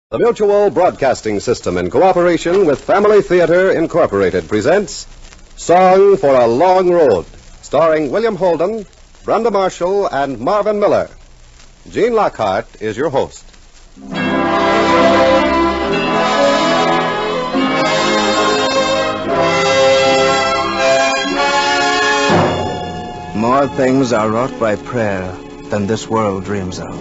The Mutual Broadcasting System, in cooperation with Family Theater Incorporated, presents Song for a Long Road, starring William Holden, Brenda Marshall, and Marvin Miller. Gene Lockhart is your host. More things are wrought by prayer than this world dreams of.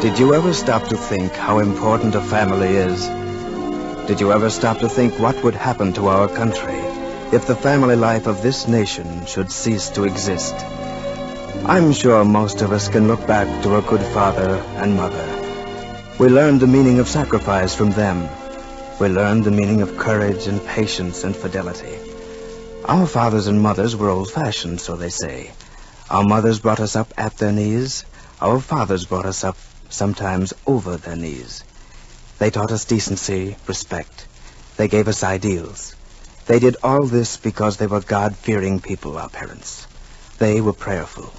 Did you ever stop to think how important a family is? Did you ever stop to think what would happen to our country if the family life of this nation should cease to exist? I'm sure most of us can look back to a good father and mother. We learned the meaning of sacrifice from them. We learned the meaning of courage and patience and fidelity. Our fathers and mothers were old-fashioned, so they say. Our mothers brought us up at their knees. Our fathers brought us up sometimes over their knees. They taught us decency, respect. They gave us ideals. They did all this because they were God-fearing people, our parents. They were prayerful.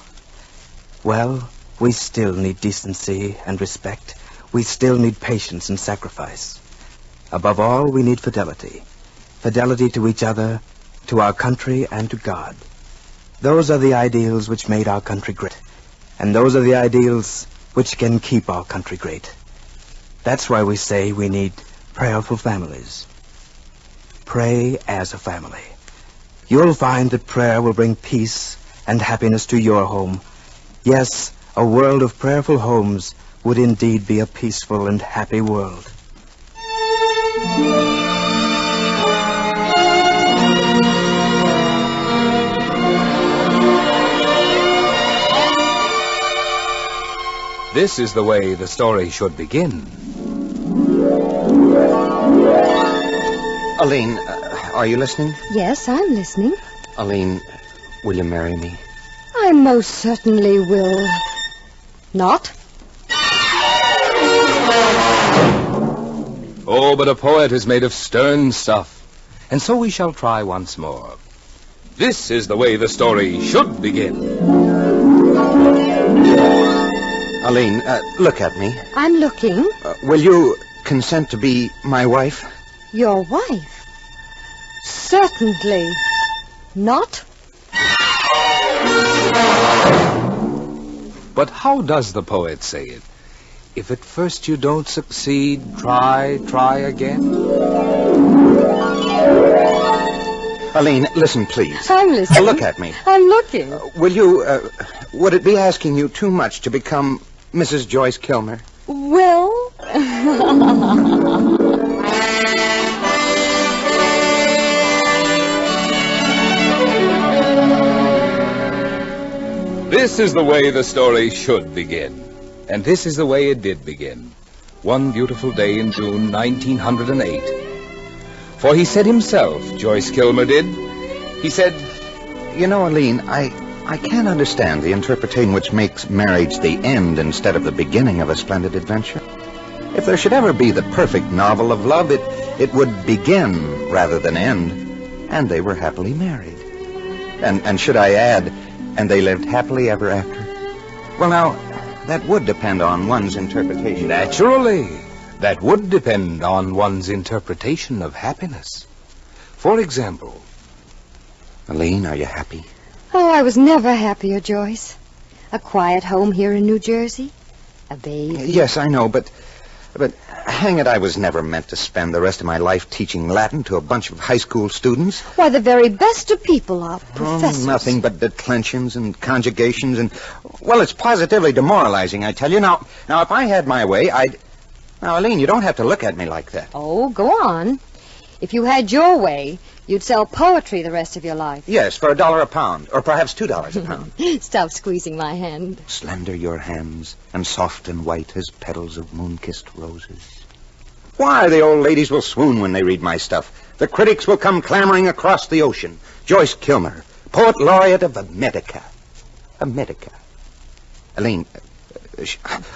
Well, we still need decency and respect. We still need patience and sacrifice. Above all, we need fidelity. Fidelity to each other, to our country, and to God. Those are the ideals which made our country great. And those are the ideals which can keep our country great. That's why we say we need prayerful families. Pray as a family. You'll find that prayer will bring peace and happiness to your home. Yes, a world of prayerful homes would indeed be a peaceful and happy world. This is the way the story should begin. Aline, are you listening? Yes, I'm listening. Aline, will you marry me? I most certainly will. Not? Oh, but a poet is made of stern stuff, and so we shall try once more. This is the way the story should begin. Aline, look at me. I'm looking. Will you consent to be my wife? Your wife? Certainly not. But how does the poet say it? If at first you don't succeed, try again. Aline, listen, please. I'm listening. Look at me. I'm looking. Would it be asking you too much to become Mrs. Joyce Kilmer? Well... This is the way the story should begin. And this is the way it did begin. One beautiful day in June 1908. For he said himself, Joyce Kilmer did, he said, You know, Aline, I can't understand the interpretation which makes marriage the end instead of the beginning of a splendid adventure. If there should ever be the perfect novel of love, it would begin rather than end. And they were happily married. And should I add, and they lived happily ever after? Well, now, that would depend on one's interpretation. Naturally, that would depend on one's interpretation of happiness. For example... Aline, are you happy? Oh, I was never happier, Joyce. A quiet home here in New Jersey. A baby. Yes, I know, but hang it, I was never meant to spend the rest of my life teaching Latin to a bunch of high school students. Why, the very best of people are professors. Oh, nothing but declensions and conjugations and... Well, it's positively demoralizing, I tell you. Now, if I had my way, I'd... Now, Aline, you don't have to look at me like that. Oh, go on. If you had your way, you'd sell poetry the rest of your life. Yes, for $1 a pound, or perhaps $2 a pound. Stop squeezing my hand. Slender your hands, and soft and white as petals of moon-kissed roses. Why, the old ladies will swoon when they read my stuff. The critics will come clamoring across the ocean. Joyce Kilmer, poet laureate of America. America. Aline,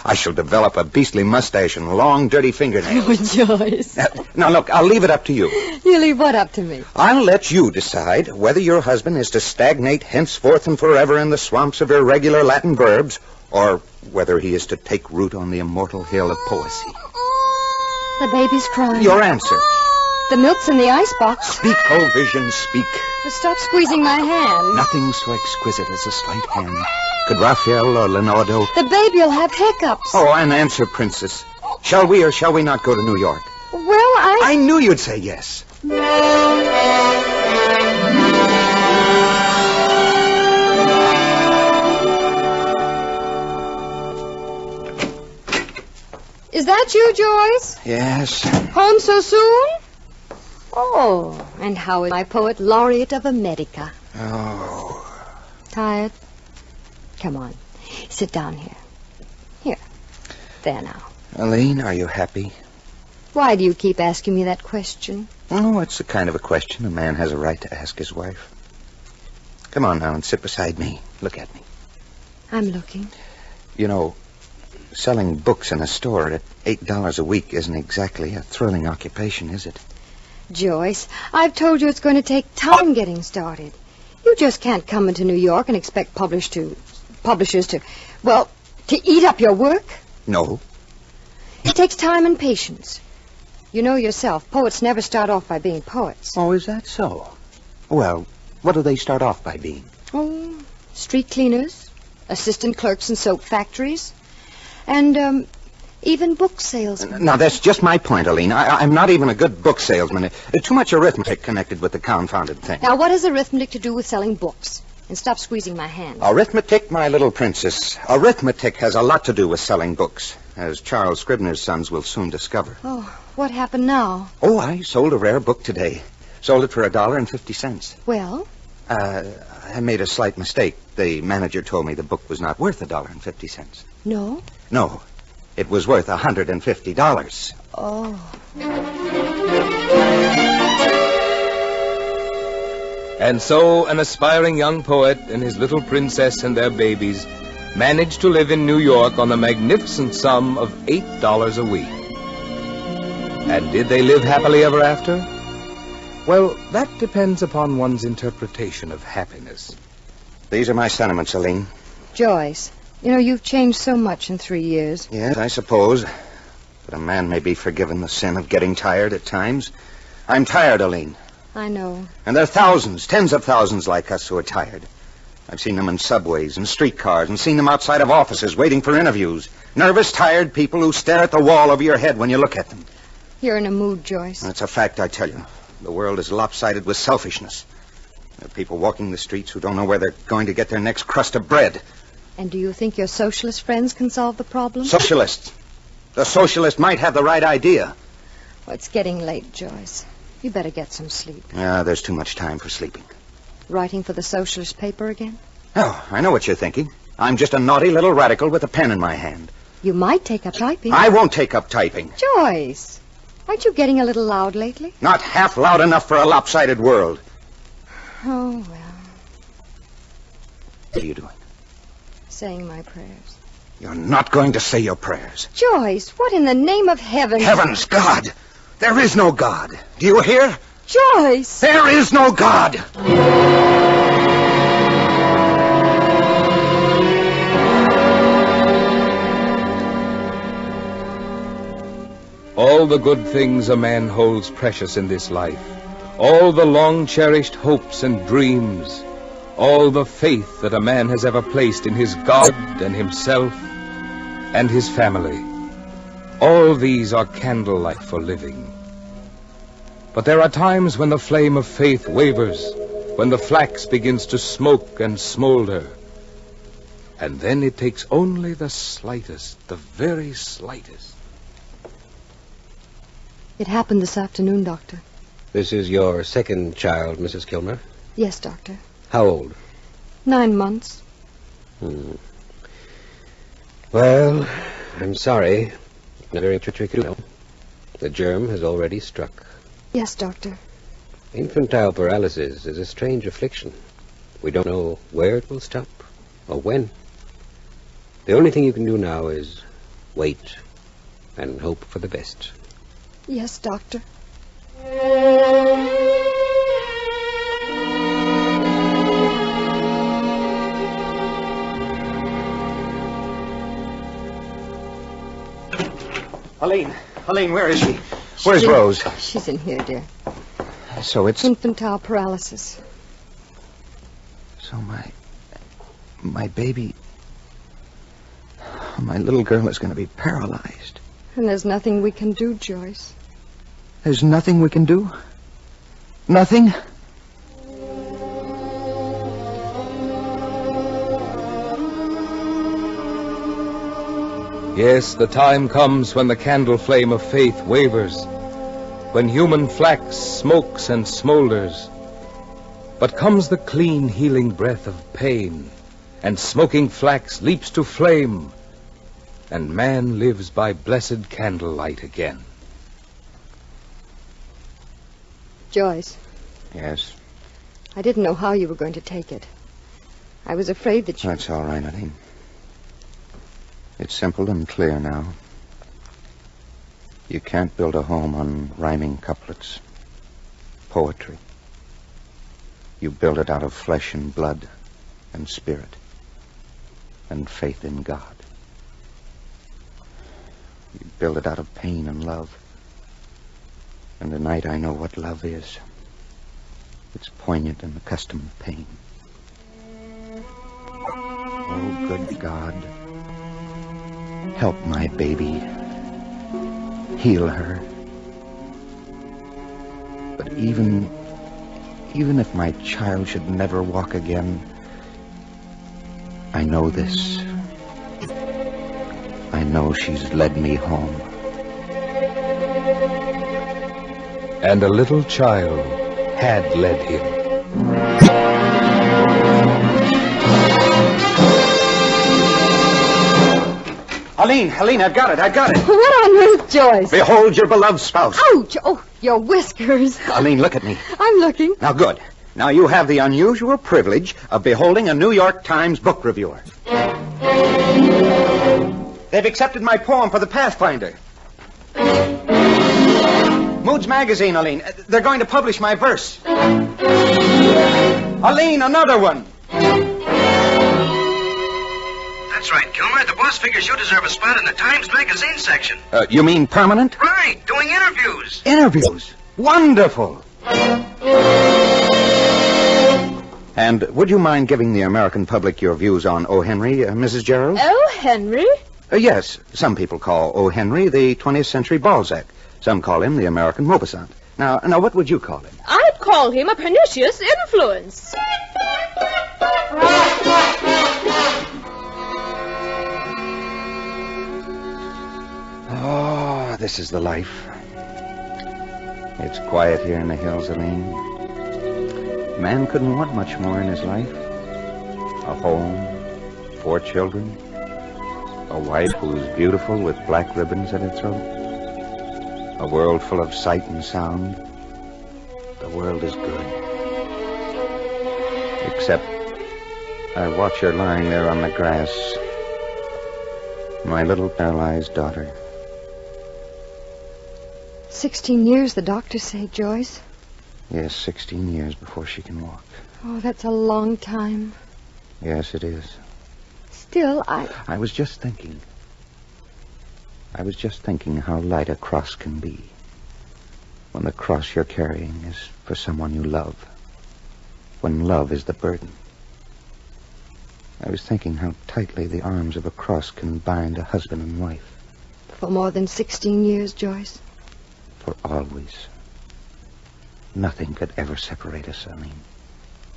I shall develop a beastly mustache and long, dirty fingernails. Oh, Joyce. Now, look, I'll leave it up to you. You leave what up to me? I'll let you decide whether your husband is to stagnate henceforth and forever in the swamps of irregular Latin verbs, or whether he is to take root on the immortal hill of poesy. The baby's crying. Your answer. The milk's in the icebox. Speak, oh vision, speak. Stop squeezing my hand. Nothing so exquisite as a slight hand. Could Raphael or Leonardo... The baby'll have hiccups. Oh, an answer, Princess. Shall we or shall we not go to New York? Well, I knew you'd say yes. Is that you, Joyce? Yes. Home so soon? Oh, and how is my poet laureate of America? Oh. Tired? Come on. Sit down here. Here. There now. Aline, are you happy? Why do you keep asking me that question? Oh, it's the kind of a question a man has a right to ask his wife. Come on now and sit beside me. Look at me. I'm looking. You know, selling books in a store at $8 a week isn't exactly a thrilling occupation, is it? Joyce, I've told you it's going to take time getting started. You just can't come into New York and expect publishers to eat up your work. No. It takes time and patience. You know yourself, poets never start off by being poets. Oh, is that so? Well, what do they start off by being? Oh, street cleaners, assistant clerks in soap factories, and, even book salesmen. Now, that's just my point, Aline. I'm not even a good book salesman. Too much arithmetic connected with the confounded thing. Now, what has arithmetic to do with selling books? And stop squeezing my hand. Arithmetic, my little princess. Arithmetic has a lot to do with selling books, as Charles Scribner's sons will soon discover. Oh, what happened now? Oh, I sold a rare book today. Sold it for $1.50. Well? I made a slight mistake. The manager told me the book was not worth $1.50. No? No. It was worth $150. Oh. And so an aspiring young poet and his little princess and their babies managed to live in New York on the magnificent sum of $8 a week. And did they live happily ever after? Well, that depends upon one's interpretation of happiness. These are my sentiments, Aline. Joyce, you know, you've changed so much in 3 years. Yes, I suppose. But a man may be forgiven the sin of getting tired at times. I'm tired, Aline. I know. And there are thousands, tens of thousands like us who are tired. I've seen them in subways and streetcars and seen them outside of offices waiting for interviews. Nervous, tired people who stare at the wall over your head when you look at them. You're in a mood, Joyce. That's a fact, I tell you. The world is lopsided with selfishness. There are people walking the streets who don't know where they're going to get their next crust of bread. And do you think your socialist friends can solve the problem? Socialists. The socialist might have the right idea. Well, it's getting late, Joyce. You better get some sleep. Yeah, there's too much time for sleeping. Writing for the socialist paper again? Oh, I know what you're thinking. I'm just a naughty little radical with a pen in my hand. You might take up typing. I won't take up typing. Joyce, aren't you getting a little loud lately? Not half loud enough for a lopsided world. Oh, well. What are you doing? Saying my prayers. You're not going to say your prayers. Joyce, what in the name of heaven? Heavens, God! There is no God. Do you hear? Joyce! There is no God! All the good things a man holds precious in this life, all the long-cherished hopes and dreams, all the faith that a man has ever placed in his God and himself and his family, all these are candlelight for living. But there are times when the flame of faith wavers, when the flax begins to smoke and smolder. And then it takes only the slightest, the very slightest. It happened this afternoon, Doctor. This is your second child, Mrs. Kilmer? Yes, Doctor. How old? 9 months. Well, I'm sorry. Not very tricky. The germ has already struck. Yes, Doctor. Infantile paralysis is a strange affliction. We don't know where it will stop or when. The only thing you can do now is wait and hope for the best. Yes, Doctor. Helene, where is she? Where's Rose? She's in here, dear. So it's... Infantile paralysis. So my baby... My little girl is going to be paralyzed. And there's nothing we can do, Joyce. There's nothing we can do? Nothing? Yes, the time comes when the candle flame of faith wavers, when human flax smokes and smolders. But comes the clean, healing breath of pain, and smoking flax leaps to flame, and man lives by blessed candlelight again. Joyce. Yes? I didn't know how you were going to take it. I was afraid that you... That's all right, Eileen. It's simple and clear now. You can't build a home on rhyming couplets. Poetry. You build it out of flesh and blood and spirit and faith in God. You build it out of pain and love. And tonight I know what love is. It's poignant and accustomed pain. Oh, good God. Help my baby. Heal her. But even if my child should never walk again, I know this. I know she's led me home. And a little child had led him. Helene, I've got it. What on earth, Joyce? Behold your beloved spouse. Ouch! Oh, your whiskers. Helene, look at me. I'm looking. Now, good. Now you have the unusual privilege of beholding a New York Times book reviewer. They've accepted my poem for the Pathfinder. Moods Magazine, Helene. They're going to publish my verse. Helene, another one. That's right, Kilmer. The boss figures you deserve a spot in the Times Magazine section. You mean permanent? Right, doing interviews. Interviews. Wonderful. And would you mind giving the American public your views on O. Henry, Mrs. Gerald? Oh, Henry? Yes. Some people call O. Henry the 20th century Balzac. Some call him the American Maupassant. Now, what would you call him? I'd call him a pernicious influence. Oh, this is the life. It's quiet here in the hills, Helene. Man couldn't want much more in his life. A home, 4 children, a wife who's beautiful with black ribbons at her throat, a world full of sight and sound. The world is good. Except I watch her lying there on the grass, my little paralyzed daughter. 16 years, the doctors say, Joyce. Yes, 16 years before she can walk. Oh, that's a long time. Yes, it is. Still, I was just thinking how light a cross can be when the cross you're carrying is for someone you love, when love is the burden. I was thinking how tightly the arms of a cross can bind a husband and wife. For more than 16 years, Joyce. For always. Nothing could ever separate us, Eileen.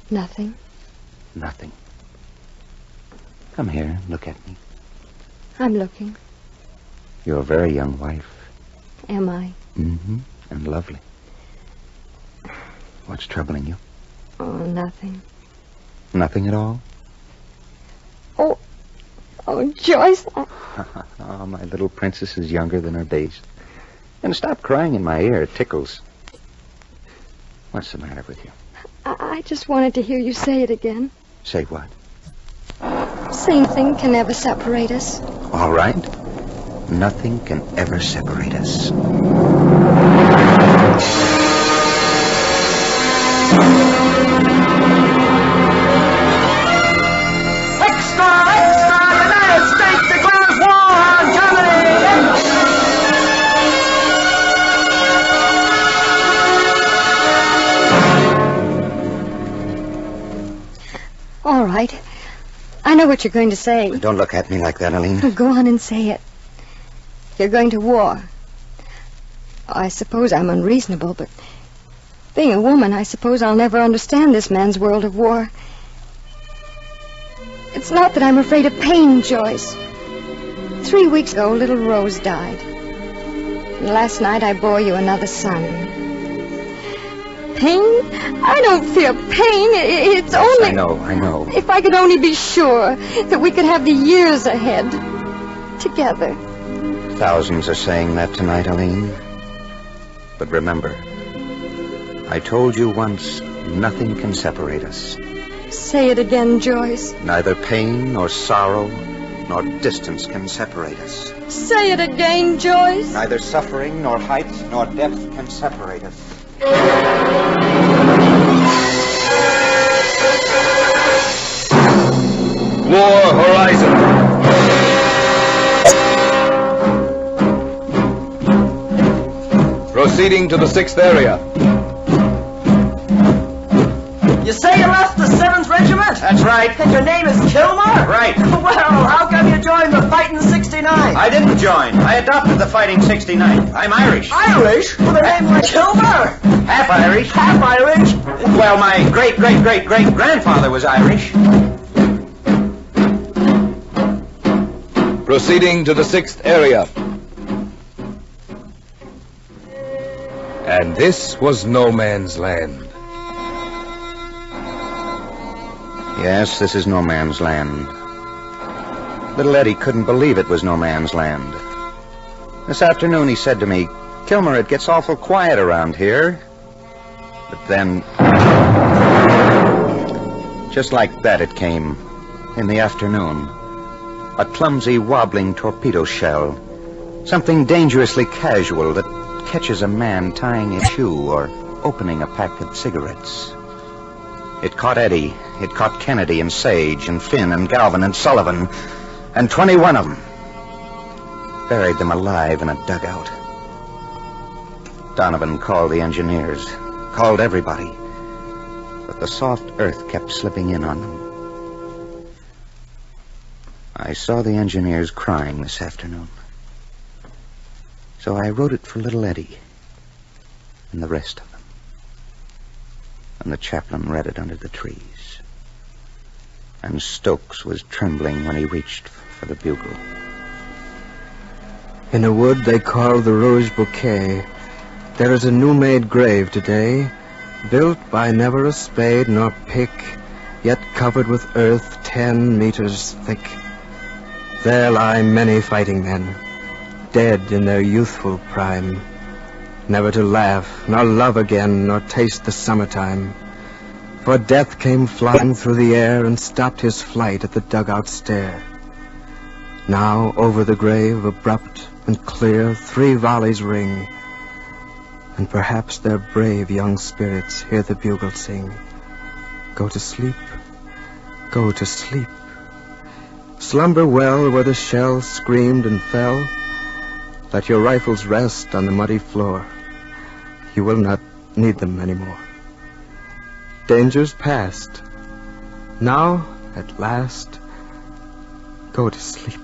Nothing? Nothing. Come here, look at me. I'm looking. You're a very young wife. Am I? Mm-hmm. And lovely. What's troubling you? Oh, nothing. Nothing at all? Oh, Joyce. Oh, my little princess is younger than her days. And stop crying in my ear. It tickles. What's the matter with you? I just wanted to hear you say it again. Say what? Same thing can never separate us. All right. Nothing can ever separate us. All right. I know what you're going to say. Don't look at me like that, Aline. Go on and say it. You're going to war. I suppose I'm unreasonable, but being a woman, I suppose I'll never understand this man's world of war. It's not that I'm afraid of pain, Joyce. 3 weeks ago, little Rose died. And last night, I bore you another son. Pain? I don't feel pain. It's only... I know. If I could only be sure that we could have the years ahead together. Thousands are saying that tonight, Aline. But remember, I told you once, nothing can separate us. Say it again, Joyce. Neither pain nor sorrow nor distance can separate us. Say it again, Joyce. Neither suffering nor height nor depth can separate us. War horizon. Proceeding to the 6th area. You say you left the 7th Regiment? That's right. And your name is Kilmer? Right. Well, how come you joined the Fighting 69? I didn't join. I adopted the Fighting 69. I'm Irish. Irish? With a name like Kilmer? Half Irish. Half Irish? Well, my great-great-great-great-grandfather was Irish. Proceeding to the 6th area. And this was no man's land. Yes, this is no man's land. Little Eddie couldn't believe it was no man's land. This afternoon he said to me, "Kilmer, it gets awful quiet around here." But then, just like that it came, in the afternoon. A clumsy, wobbling torpedo shell. Something dangerously casual that catches a man tying a shoe or opening a pack of cigarettes. It caught Eddie. It caught Kennedy and Sage and Finn and Galvin and Sullivan and 21 of them. Buried them alive in a dugout. Donovan called the engineers, called everybody. But the soft earth kept slipping in on them. I saw the engineers crying this afternoon. So I wrote it for little Eddie and the rest of them. And the chaplain read it under the trees. And Stokes was trembling when he reached for the bugle. In a wood they call the Rouge Bouquet, there is a new-made grave today, built by never a spade nor pick, yet covered with earth 10 meters thick. There lie many fighting men, dead in their youthful prime, never to laugh, nor love again, nor taste the summertime. For death came flying through the air and stopped his flight at the dugout stair. Now over the grave, abrupt and clear, 3 volleys ring, and perhaps their brave young spirits hear the bugle sing. Go to sleep, go to sleep. Slumber well where the shells screamed and fell. Let your rifles rest on the muddy floor. You will not need them anymore. Danger's past. Now, at last, go to sleep.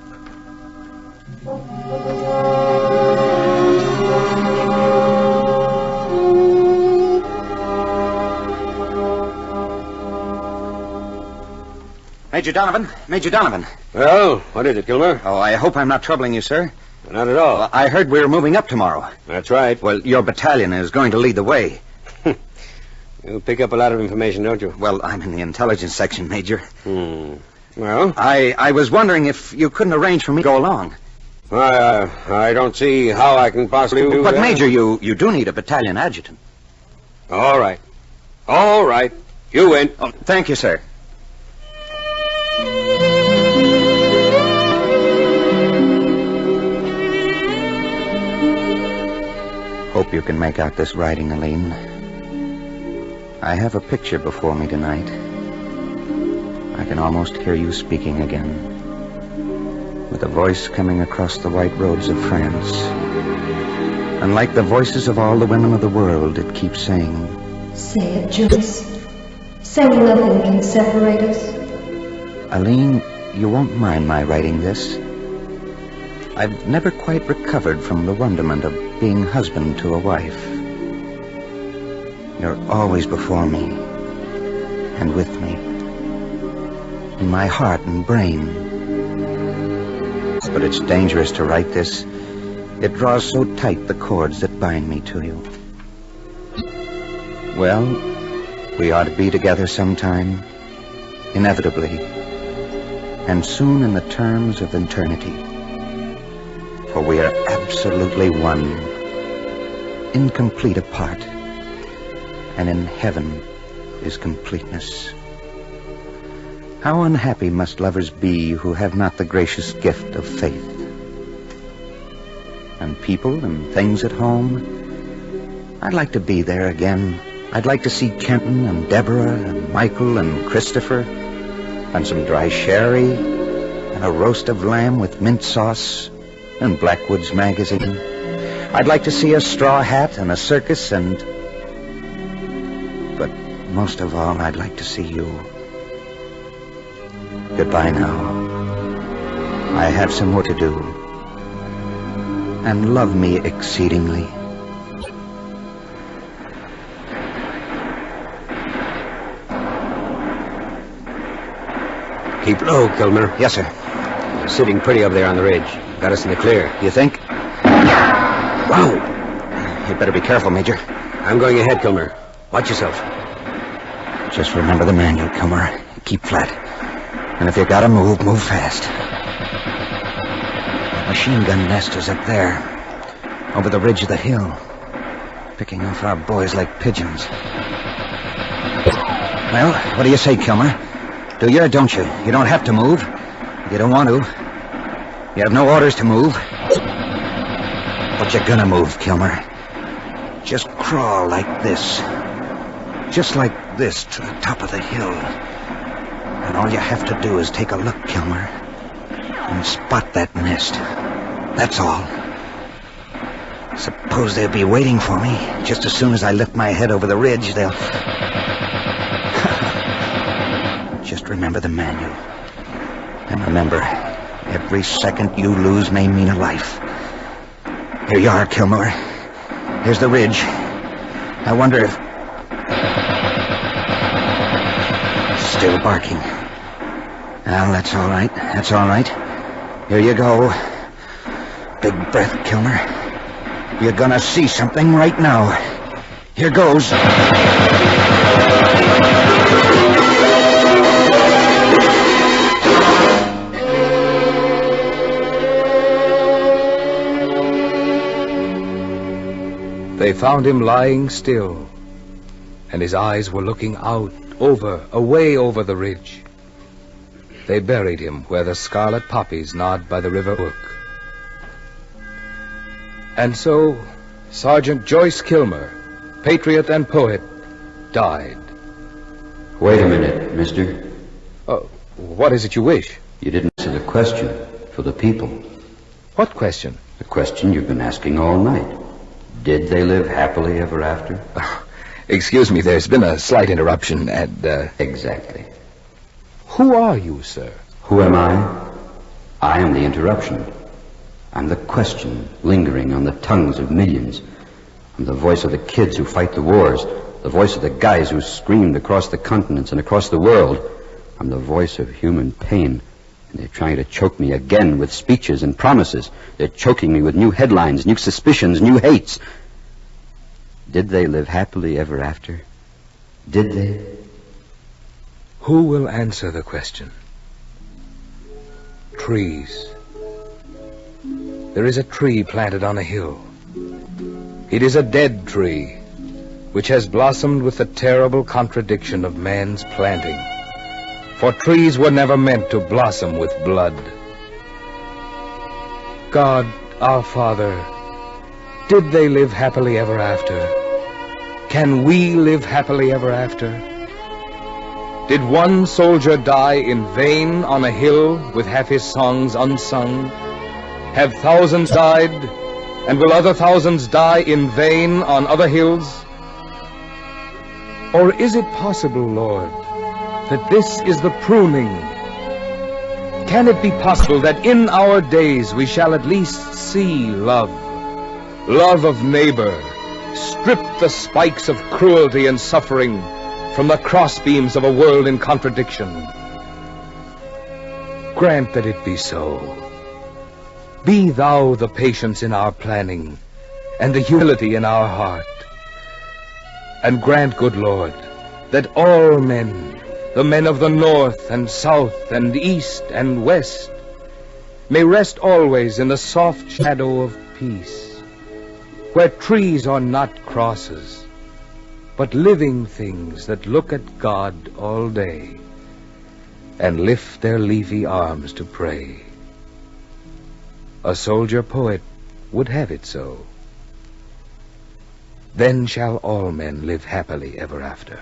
Major Donovan. Major Donovan. Well, what is it, Kilmer? Oh, I hope I'm not troubling you, sir. Not at all. Well, I heard we were moving up tomorrow. That's right. Well, your battalion is going to lead the way. You pick up a lot of information, don't you? Well, I'm in the intelligence section, Major. Well? I was wondering if you couldn't arrange for me to go along. I don't see how I can possibly do But, that. Major, you do need a battalion adjutant. All right. All right. You win. Oh, thank you, sir. hope you can make out this writing, Aline. I have a picture before me tonight. I can almost hear you speaking again, with a voice coming across the white roads of France. And like the voices of all the women of the world, it keeps saying, "Say it, Joyce. Say nothing can separate us." Aline, you won't mind my writing this. I've never quite recovered from the wonderment of being husband to a wife. You're always before me, and with me, in my heart and brain. But it's dangerous to write this. It draws so tight the cords that bind me to you. Well, we ought to be together sometime, inevitably, and soon in the terms of eternity. For we are absolutely one, incomplete apart, and in heaven is completeness. How unhappy must lovers be who have not the gracious gift of faith? And people and things at home, I'd like to be there again. I'd like to see Kenton and Deborah and Michael and Christopher, and some dry sherry, and a roast of lamb with mint sauce, and Blackwood's magazine. I'd like to see a straw hat and a circus and... But most of all, I'd like to see you. Goodbye now. I have some more to do. And love me exceedingly. Keep low, Kilmer. Yes, sir. You're sitting pretty up there on the ridge. Got us in the clear. You think? Whoa! You'd better be careful, Major. I'm going ahead, Kilmer. Watch yourself. Just remember the manual, Kilmer. Keep flat. And if you gotta move, move fast. That machine gun nest is up there, over the ridge of the hill, picking off our boys like pigeons. Well, what do you say, Kilmer? Do you or don't you? You don't have to move. You don't want to. You have no orders to move. But you're gonna move, Kilmer. Just crawl like this. Just like this to the top of the hill. And all you have to do is take a look, Kilmer, and spot that nest. That's all. Suppose they'll be waiting for me. Just as soon as I lift my head over the ridge, they'll... Just remember the manual. And remember, every second you lose may mean a life. Here you are, Kilmer. Here's the ridge. I wonder if... Still barking. Well, that's all right. That's all right. Here you go. Big breath, Kilmer. You're gonna see something right now. Here goes. They found him lying still, and his eyes were looking out, away over the ridge. They buried him where the scarlet poppies nod by the river brook. And so, Sergeant Joyce Kilmer, patriot and poet, died. Wait a minute, mister. What is it you wish? You didn't answer the question for the people. What question? The question you've been asking all night. Did they live happily ever after? Excuse me, there's been a slight interruption, and... Exactly. Who are you, sir? Who am I? I am the interruption. I'm the question lingering on the tongues of millions. I'm the voice of the kids who fight the wars, the voice of the guys who screamed across the continents and across the world. I'm the voice of human pain. And they're trying to choke me again with speeches and promises. They're choking me with new headlines, new suspicions, new hates. Did they live happily ever after? Did they? Who will answer the question? Trees. There is a tree planted on a hill. It is a dead tree, which has blossomed with the terrible contradiction of man's planting. For trees were never meant to blossom with blood. God, our Father, Did they live happily ever after? Can we live happily ever after? Did one soldier die in vain on a hill with half his songs unsung? Have thousands died, and will other thousands die in vain on other hills? Or is it possible, Lord, that this is the pruning? Can it be possible that in our days we shall at least see love, love of neighbor, strip the spikes of cruelty and suffering from the crossbeams of a world in contradiction? Grant that it be so. Be thou the patience in our planning and the humility in our heart. And grant, good Lord, that all men, the men of the north and south and east and west, may rest always in the soft shadow of peace, where trees are not crosses, but living things that look at God all day and lift their leafy arms to pray. A soldier poet would have it so. Then shall all men live happily ever after.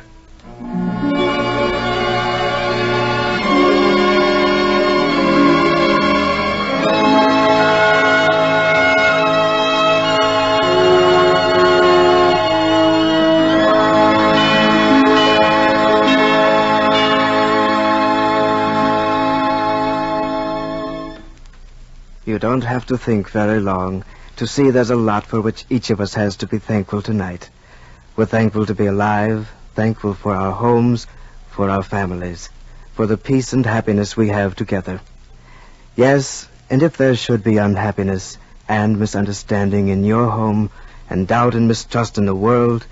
You don't have to think very long to see there's a lot for which each of us has to be thankful tonight. We're thankful to be alive, thankful for our homes, for our families, for the peace and happiness we have together. Yes, and if there should be unhappiness and misunderstanding in your home and doubt and mistrust in the world,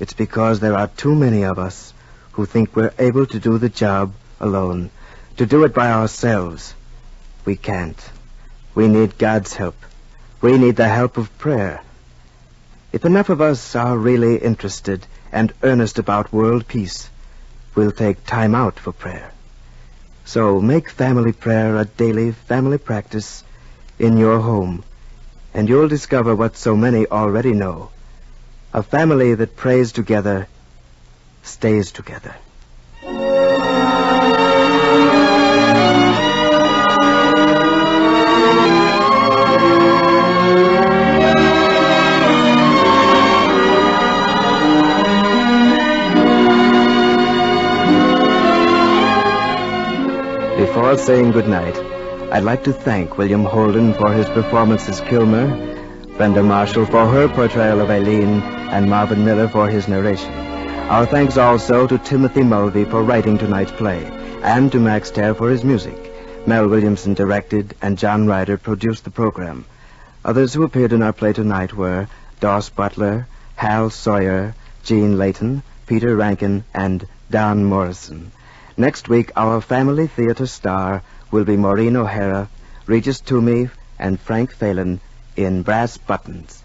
it's because there are too many of us who think we're able to do the job alone, to do it by ourselves. We can't. We need God's help. We need the help of prayer. If enough of us are really interested and earnest about world peace, we'll take time out for prayer. So make family prayer a daily family practice in your home, and you'll discover what so many already know. A family that prays together stays together. Before saying goodnight, I'd like to thank William Holden for his performance as Kilmer, Brenda Marshall for her portrayal of Aileen, and Marvin Miller for his narration. Our thanks also to Timothy Mulvey for writing tonight's play, and to Max Terr for his music. Mel Williamson directed, and John Ryder produced the program. Others who appeared in our play tonight were Doss Butler, Hal Sawyer, Gene Layton, Peter Rankin, and Don Morrison. Next week, our family theater star will be Maureen O'Hara, Regis Toomey, and Frank Phelan in Brass Buttons.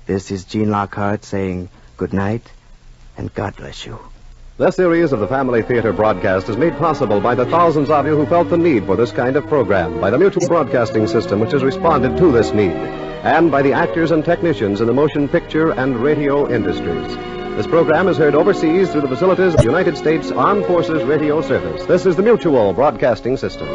This is Gene Lockhart saying good night, and God bless you. This series of the Family Theater broadcast is made possible by the thousands of you who felt the need for this kind of program, by the Mutual Broadcasting System, which has responded to this need, and by the actors and technicians in the motion picture and radio industries. This program is heard overseas through the facilities of the United States Armed Forces Radio Service. This is the Mutual Broadcasting System.